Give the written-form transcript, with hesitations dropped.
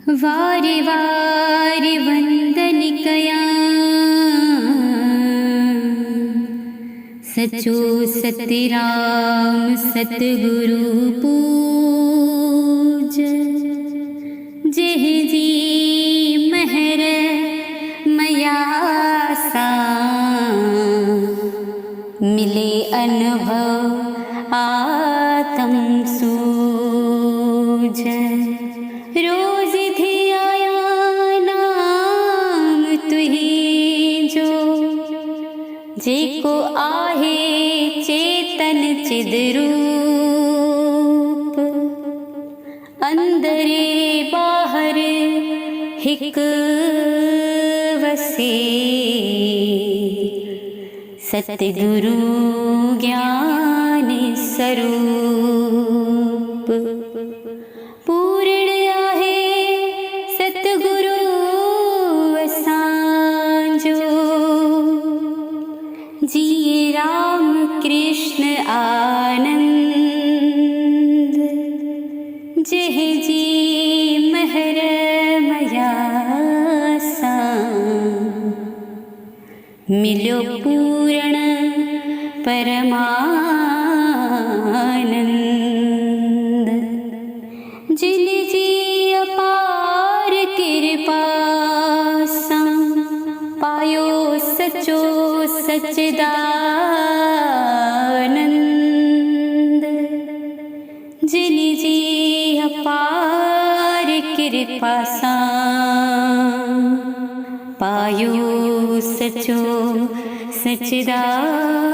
वार वार वंदन कया सचो सतराम सतगुरु पूज जेह जी महर मयासा मिले अनुभव आत्म सूझ रोज धियाया नाम तुही जो जेको आहे चेतन चिद्रूप अंदरे बाहर हिक वसे सतगुरु ज्ञान स्वरूप पूर्ण आहे सतगुरु असांजो जिए राम कृष्ण आनंद जेह जी महर मयासा मिलो पूर्ण परमानंद जिन जी अपार कृपा सा पायो सचो सच्चिदानंद जिन जी अपार कृपा सा पायो सचो सच्चिदानंद